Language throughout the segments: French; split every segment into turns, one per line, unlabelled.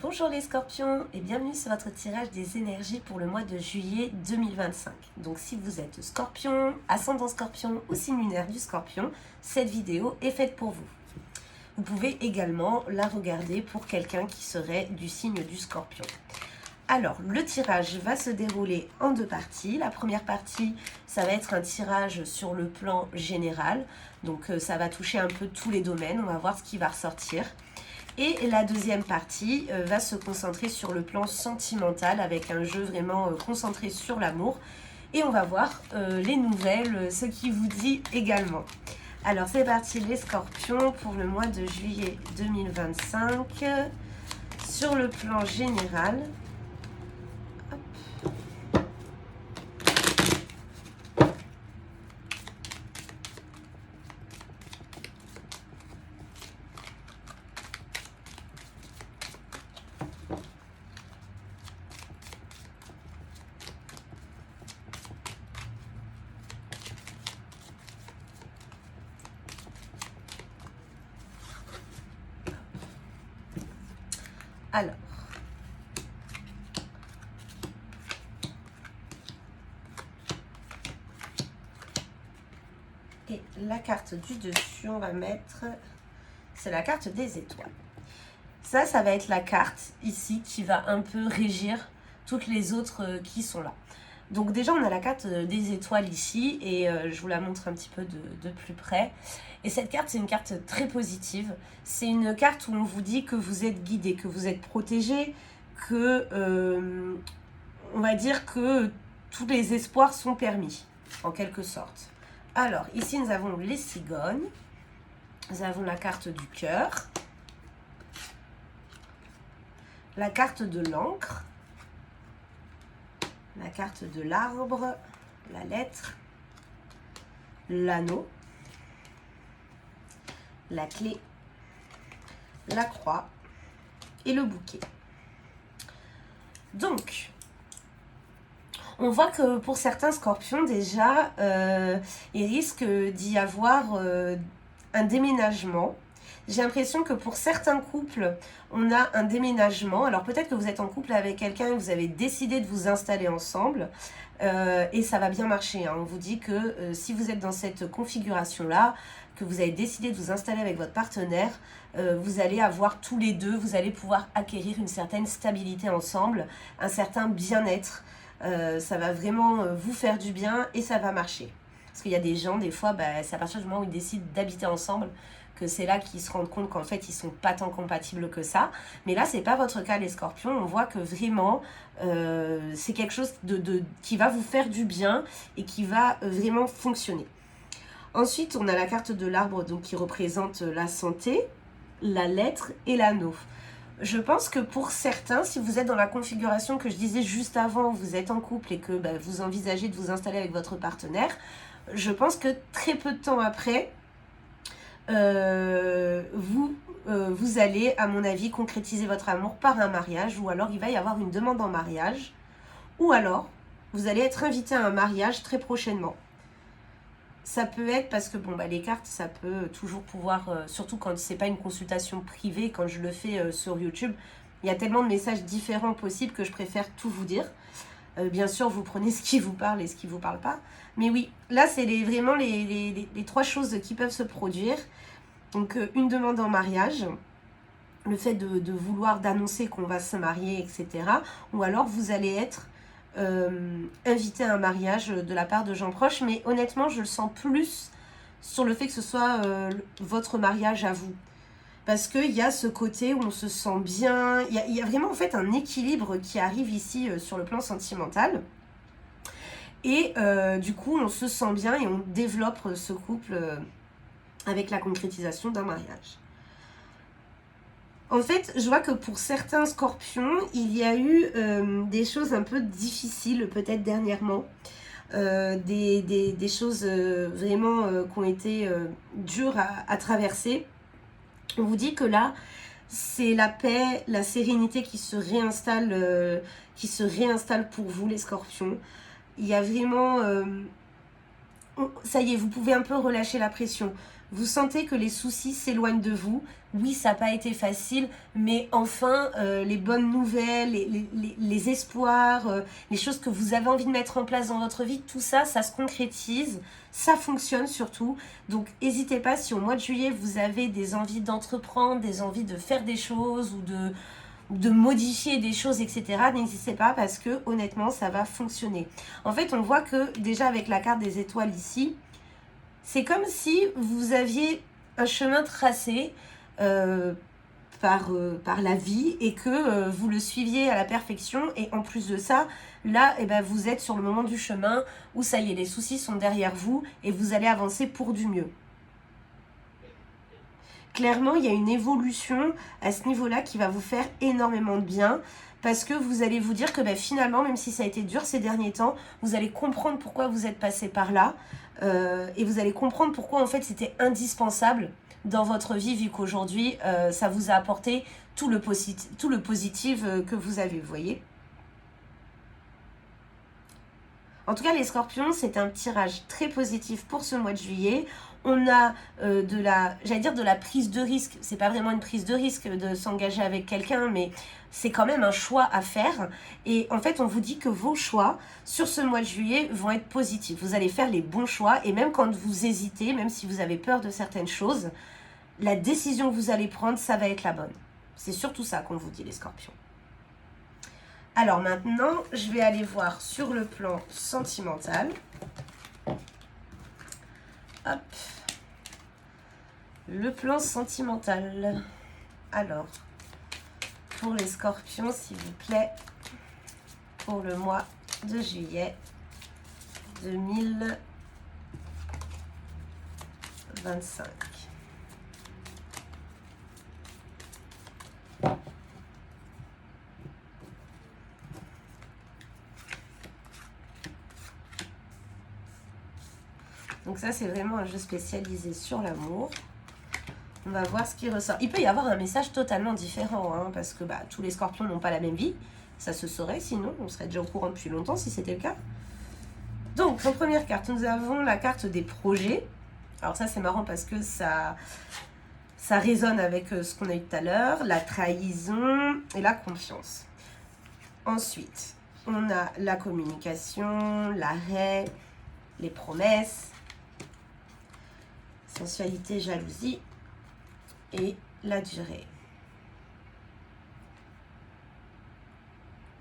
Bonjour les scorpions et bienvenue sur votre tirage des énergies pour le mois de juillet 2025. Donc si vous êtes scorpion, ascendant scorpion ou signe lunaire du scorpion, cette vidéo est faite pour vous. Vous pouvez également la regarder pour quelqu'un qui serait du signe du scorpion. Alors, le tirage va se dérouler en deux parties. La première partie, ça va être un tirage sur le plan général. Donc ça va toucher un peu tous les domaines, on va voir ce qui va ressortir. Et la deuxième partie va se concentrer sur le plan sentimental avec un jeu vraiment concentré sur l'amour. Et on va voir les nouvelles, ce qui vous dit également. Alors c'est parti les scorpions pour le mois de juillet 2025. Sur le plan général. Alors, et la carte du dessus, on va mettre, c'est la carte des étoiles. Ça va être la carte ici qui va un peu régir toutes les autres qui sont là. Donc déjà, on a la carte des étoiles ici et je vous la montre un petit peu de plus près. Et cette carte, c'est une carte très positive. C'est une carte où on vous dit que vous êtes guidé, que vous êtes protégé, que on va dire que tous les espoirs sont permis, en quelque sorte. Alors, ici, nous avons les cigognes. Nous avons la carte du cœur. La carte de l'encre. La carte de l'arbre. La lettre. L'anneau. La clé. La croix. Et le bouquet. Donc, on voit que pour certains scorpions, déjà, il risque d'y avoir un déménagement. J'ai l'impression que pour certains couples, on a un déménagement. Alors peut-être que vous êtes en couple avec quelqu'un et vous avez décidé de vous installer ensemble. Et ça va bien marcher. On vous dit que si vous êtes dans cette configuration-là, que vous avez décidé de vous installer avec votre partenaire, vous allez avoir tous les deux, vous allez pouvoir acquérir une certaine stabilité ensemble, un certain bien-être. Ça va vraiment vous faire du bien et ça va marcher. Parce qu'il y a des gens, des fois, c'est à partir du moment où ils décident d'habiter ensemble que c'est là qu'ils se rendent compte qu'en fait, ils ne sont pas tant compatibles que ça. Mais là, ce n'est pas votre cas, les scorpions. On voit que vraiment, c'est quelque chose qui va vous faire du bien et qui va vraiment fonctionner. Ensuite, on a la carte de l'arbre donc, qui représente la santé, la lettre et l'anneau. Je pense que pour certains, si vous êtes dans la configuration que je disais juste avant, vous êtes en couple et que vous envisagez de vous installer avec votre partenaire, je pense que très peu de temps après, vous allez, à mon avis, concrétiser votre amour par un mariage, ou alors il va y avoir une demande en mariage, ou alors vous allez être invité à un mariage très prochainement. Ça peut être parce que les cartes, ça peut toujours pouvoir, surtout quand c'est pas une consultation privée, quand je le fais sur YouTube, il y a tellement de messages différents possibles que je préfère tout vous dire. Bien sûr, vous prenez ce qui vous parle et ce qui vous parle pas. Mais oui, là, c'est vraiment les trois choses qui peuvent se produire. Donc, une demande en mariage, le fait de vouloir, d'annoncer qu'on va se marier, etc. Ou alors, vous allez être invité à un mariage de la part de gens proches. Mais honnêtement, je le sens plus sur le fait que ce soit votre mariage à vous. Parce qu'il y a ce côté où on se sent bien, il y a vraiment en fait un équilibre qui arrive ici sur le plan sentimental. Et du coup, on se sent bien et on développe ce couple avec la concrétisation d'un mariage. En fait, je vois que pour certains scorpions, il y a eu des choses un peu difficiles peut-être dernièrement. Des choses vraiment qui ont été dures à traverser. On vous dit que là, c'est la paix, la sérénité qui se réinstalle pour vous, les scorpions. Il y a vraiment... ça y est, vous pouvez un peu relâcher la pression. Vous sentez que les soucis s'éloignent de vous. Oui, ça n'a pas été facile, mais enfin, les bonnes nouvelles, les espoirs, les choses que vous avez envie de mettre en place dans votre vie, tout ça, ça se concrétise, ça fonctionne surtout. Donc, n'hésitez pas, si au mois de juillet, vous avez des envies d'entreprendre, des envies de faire des choses ou de modifier des choses, etc. N'hésitez pas parce que honnêtement, ça va fonctionner. En fait, on voit que déjà avec la carte des étoiles ici, c'est comme si vous aviez un chemin tracé par la vie et que vous le suiviez à la perfection. Et en plus de ça, là, eh ben, vous êtes sur le moment du chemin où ça y est, les soucis sont derrière vous et vous allez avancer pour du mieux. Clairement, il y a une évolution à ce niveau-là qui va vous faire énormément de bien parce que vous allez vous dire que ben, finalement, même si ça a été dur ces derniers temps, vous allez comprendre pourquoi vous êtes passé par là et vous allez comprendre pourquoi en fait c'était indispensable dans votre vie vu qu'aujourd'hui, ça vous a apporté tout le positif que vous avez, vous voyez. En tout cas, les scorpions, c'est un tirage très positif pour ce mois de juillet. On a de la prise de risque. C'est pas vraiment une prise de risque de s'engager avec quelqu'un, mais c'est quand même un choix à faire. Et en fait, on vous dit que vos choix sur ce mois de juillet vont être positifs. Vous allez faire les bons choix et même quand vous hésitez, même si vous avez peur de certaines choses, la décision que vous allez prendre, ça va être la bonne. C'est surtout ça qu'on vous dit, les scorpions. Alors maintenant, je vais aller voir sur le plan sentimental. Hop. Le plan sentimental. Alors, pour les scorpions, s'il vous plaît, pour le mois de juillet 2025. Donc ça, c'est vraiment un jeu spécialisé sur l'amour. On va voir ce qui ressort. Il peut y avoir un message totalement différent, hein, parce que tous les scorpions n'ont pas la même vie. Ça se saurait, sinon on serait déjà au courant depuis longtemps si c'était le cas. Donc, en première carte, nous avons la carte des projets. Alors ça, c'est marrant parce que ça résonne avec ce qu'on a eu tout à l'heure. La trahison et la confiance. Ensuite, on a la communication, l'arrêt, les promesses, sensualité, jalousie et la durée.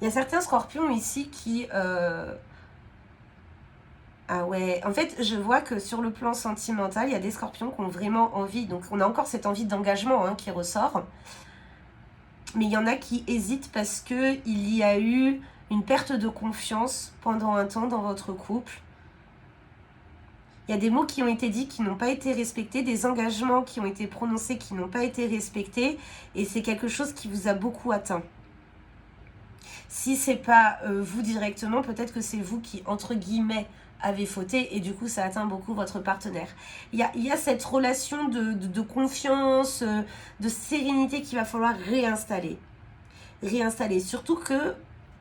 Il y a certains scorpions ici qui... Ah ouais, en fait, je vois que sur le plan sentimental, il y a des scorpions qui ont vraiment envie. Donc, on a encore cette envie d'engagement qui ressort. Mais il y en a qui hésitent parce qu'il y a eu une perte de confiance pendant un temps dans votre couple. Il y a des mots qui ont été dits qui n'ont pas été respectés, des engagements qui ont été prononcés qui n'ont pas été respectés. Et c'est quelque chose qui vous a beaucoup atteint. Si ce n'est pas vous directement, peut-être que c'est vous qui, entre guillemets, avez fauté et du coup ça atteint beaucoup votre partenaire. Il y a cette relation de confiance, de sérénité qu'il va falloir réinstaller. Surtout que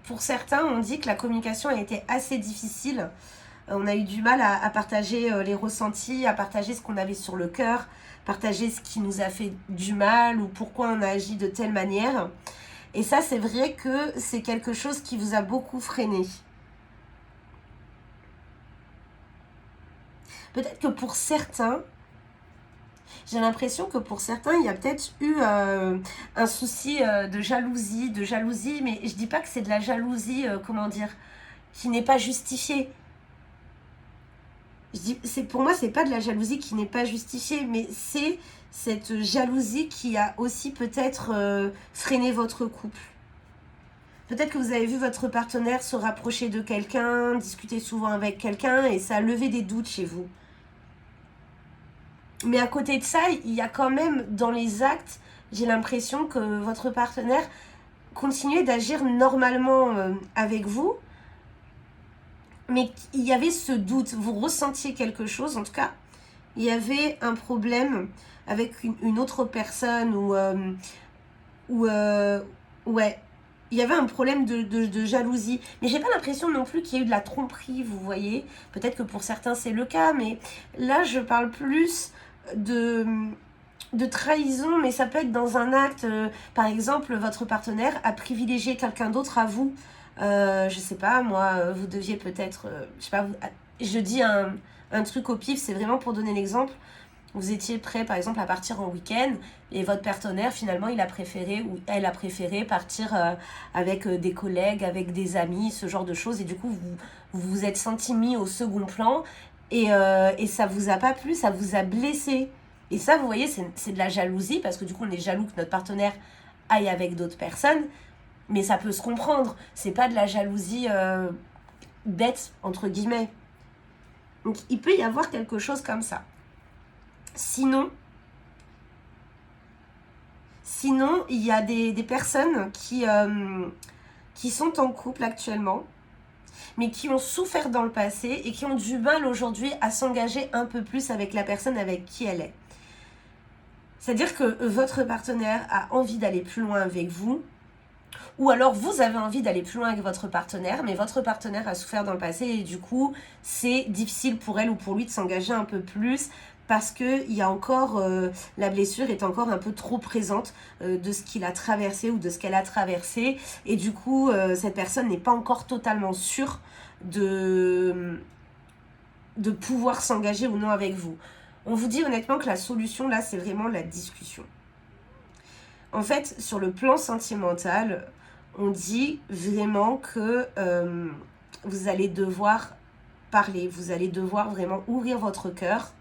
pour certains, on dit que la communication a été assez difficile. On a eu du mal à partager les ressentis, à partager ce qu'on avait sur le cœur, partager ce qui nous a fait du mal ou pourquoi on a agi de telle manière. Et ça, c'est vrai que c'est quelque chose qui vous a beaucoup freiné. Peut-être que pour certains, j'ai l'impression que pour certains, il y a peut-être eu un souci de jalousie, mais je dis pas que c'est de la jalousie, qui n'est pas justifiée. Pour moi, c'est pas de la jalousie qui n'est pas justifiée, mais c'est cette jalousie qui a aussi peut-être freiné votre couple. Peut-être que vous avez vu votre partenaire se rapprocher de quelqu'un, discuter souvent avec quelqu'un, et ça a levé des doutes chez vous. Mais à côté de ça, il y a quand même dans les actes, j'ai l'impression que votre partenaire continuait d'agir normalement avec vous. Mais il y avait ce doute, vous ressentiez quelque chose, en tout cas, il y avait un problème avec une autre personne ouais, il y avait un problème de jalousie. Mais j'ai pas l'impression non plus qu'il y ait eu de la tromperie, vous voyez. Peut-être que pour certains c'est le cas, mais là je parle plus de, de trahison, mais ça peut être dans un acte. Par exemple, votre partenaire a privilégié quelqu'un d'autre à vous. Je sais pas, moi, vous deviez peut-être, je sais pas, je dis un truc au pif, c'est vraiment pour donner l'exemple. Vous étiez prêt, par exemple, à partir en week-end et votre partenaire, finalement, il a préféré ou elle a préféré partir avec des collègues, avec des amis, ce genre de choses. Et du coup, vous vous êtes senti mis au second plan et ça vous a pas plu, ça vous a blessé. Et ça, vous voyez, c'est de la jalousie parce que du coup, on est jaloux que notre partenaire aille avec d'autres personnes. Mais ça peut se comprendre. C'est pas de la jalousie bête, entre guillemets. Donc, il peut y avoir quelque chose comme ça. Sinon, il y a des personnes qui sont en couple actuellement, mais qui ont souffert dans le passé et qui ont du mal aujourd'hui à s'engager un peu plus avec la personne avec qui elle est. C'est-à-dire que votre partenaire a envie d'aller plus loin avec vous, ou alors vous avez envie d'aller plus loin avec votre partenaire, mais votre partenaire a souffert dans le passé et du coup, c'est difficile pour elle ou pour lui de s'engager un peu plus parce que il y a encore la blessure est encore un peu trop présente de ce qu'il a traversé ou de ce qu'elle a traversé et du coup cette personne n'est pas encore totalement sûre de pouvoir s'engager ou non avec vous. On vous dit honnêtement que la solution là c'est vraiment la discussion. En fait, sur le plan sentimental, on dit vraiment que vous allez devoir parler, vous allez devoir vraiment ouvrir votre cœur,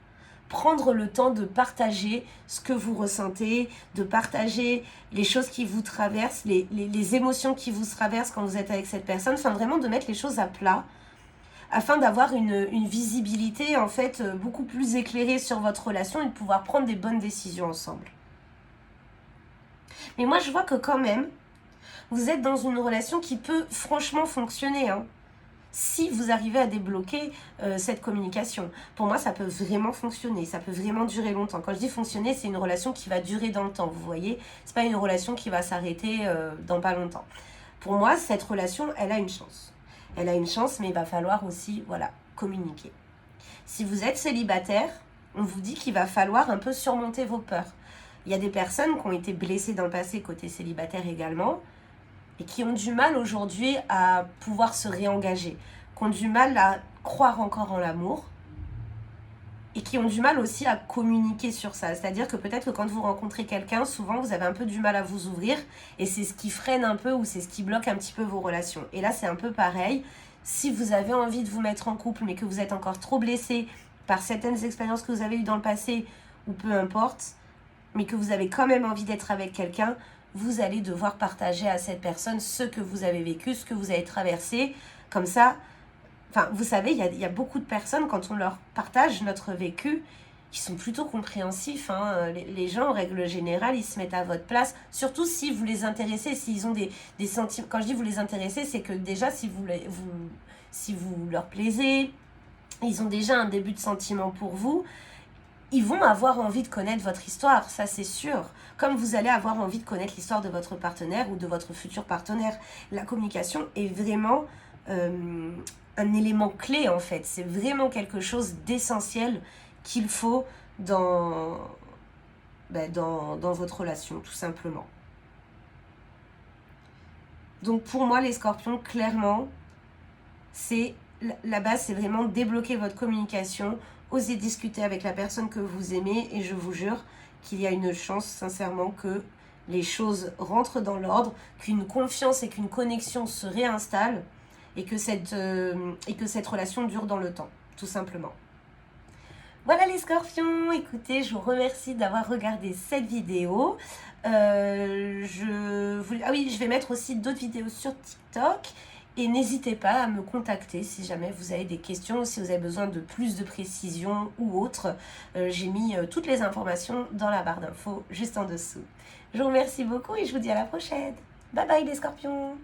prendre le temps de partager ce que vous ressentez, de partager les choses qui vous traversent, les émotions qui vous traversent quand vous êtes avec cette personne, enfin vraiment de mettre les choses à plat, afin d'avoir une visibilité en fait beaucoup plus éclairée sur votre relation et de pouvoir prendre des bonnes décisions ensemble. Mais moi je vois que quand même, vous êtes dans une relation qui peut franchement fonctionner, hein, si vous arrivez à débloquer cette communication. Pour moi, ça peut vraiment fonctionner, ça peut vraiment durer longtemps. Quand je dis fonctionner, c'est une relation qui va durer dans le temps, vous voyez. C'est pas une relation qui va s'arrêter dans pas longtemps. Pour moi, cette relation, elle a une chance. Elle a une chance, mais il va falloir aussi, voilà, communiquer. Si vous êtes célibataire, on vous dit qu'il va falloir un peu surmonter vos peurs. Il y a des personnes qui ont été blessées dans le passé, côté célibataire également, et qui ont du mal aujourd'hui à pouvoir se réengager, qui ont du mal à croire encore en l'amour, et qui ont du mal aussi à communiquer sur ça. C'est-à-dire que peut-être que quand vous rencontrez quelqu'un, souvent vous avez un peu du mal à vous ouvrir, et c'est ce qui freine un peu, ou c'est ce qui bloque un petit peu vos relations. Et là, c'est un peu pareil. Si vous avez envie de vous mettre en couple, mais que vous êtes encore trop blessé par certaines expériences que vous avez eues dans le passé, ou peu importe, mais que vous avez quand même envie d'être avec quelqu'un, vous allez devoir partager à cette personne ce que vous avez vécu, ce que vous avez traversé. Comme ça, enfin, vous savez, il y a beaucoup de personnes, quand on leur partage notre vécu, qui sont plutôt compréhensifs. Hein. Les gens, en règle générale, ils se mettent à votre place. Surtout si vous les intéressez, s'ils ont des sentiments. Quand je dis vous les intéressez, c'est que déjà, si vous leur plaisez, ils ont déjà un début de sentiment pour vous. Ils vont avoir envie de connaître votre histoire, ça c'est sûr. Comme vous allez avoir envie de connaître l'histoire de votre partenaire ou de votre futur partenaire. La communication est vraiment un élément clé en fait. C'est vraiment quelque chose d'essentiel qu'il faut dans votre relation, tout simplement. Donc pour moi, les scorpions, clairement, c'est la base, c'est vraiment débloquer votre communication, osez discuter avec la personne que vous aimez et je vous jure qu'il y a une chance sincèrement que les choses rentrent dans l'ordre, qu'une confiance et qu'une connexion se réinstallent et que cette relation dure dans le temps, tout simplement. Voilà les scorpions, écoutez, je vous remercie d'avoir regardé cette vidéo. Je vais mettre aussi d'autres vidéos sur TikTok. Et n'hésitez pas à me contacter si jamais vous avez des questions, si vous avez besoin de plus de précision ou autre. J'ai mis toutes les informations dans la barre d'infos juste en dessous. Je vous remercie beaucoup et je vous dis à la prochaine. Bye bye les scorpions!